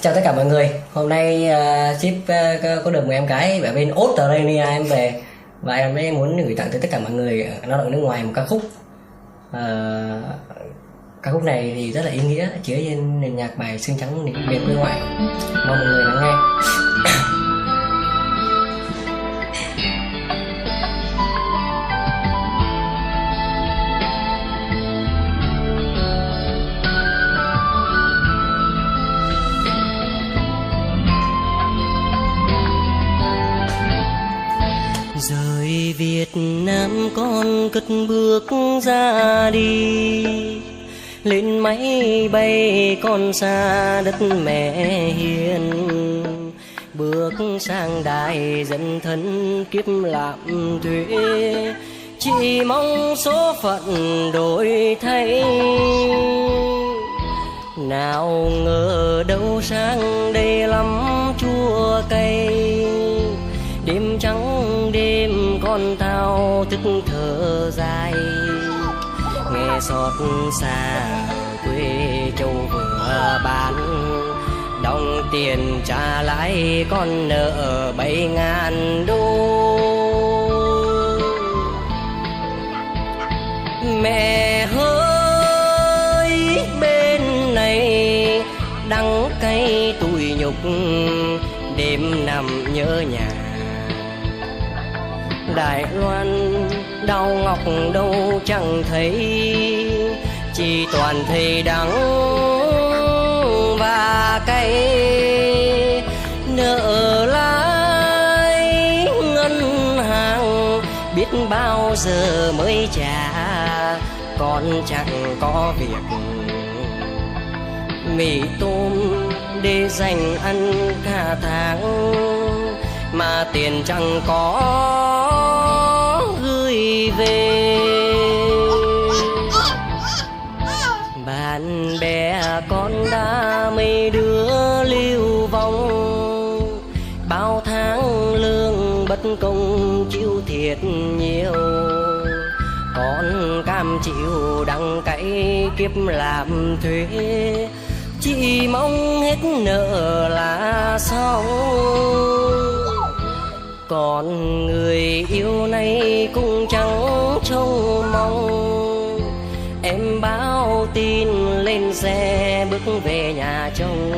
Chào tất cả mọi người. Hôm nay ship có được một em gái ở bên Australia em về và em ấy muốn gửi tặng tới tất cả mọi người lao động nước ngoài một ca khúc. Ca khúc này thì rất là ý nghĩa, chứa trên nền nhạc bài Xương Trắng Miền Quê Ngoại. Mong mọi người lắng nghe. Rời Việt Nam con cất bước ra đi, lên máy bay con xa đất mẹ hiền, bước sang đài dân thân kiếp làm thuê, chỉ mong số phận đổi thay. Nào ngờ đâu sang đây lắm chua cay, đêm trắng đêm con thao thức thở dài, nghe xót xa quê châu vừa bán, đồng tiền trả lãi con nợ 7.000 đô. Mẹ ơi bên này đắng cay tủi nhục, đêm nằm nhớ nhà. Đài Loan đau ngọc đâu chẳng thấy, chỉ toàn thấy đắng và cay. Nợ lãi ngân hàng biết bao giờ mới trả, con chẳng có việc mì tôm để dành ăn cả tháng, mà tiền chẳng có gửi về. Bạn bè con đã mấy đứa lưu vong, bao tháng lương bất công chịu thiệt nhiều, con cam chịu đắng cay kiếp làm thuê, chỉ mong hết nợ là xong. Còn người yêu này cũng chẳng trông mong, em báo tin lên xe bước về nhà chồng.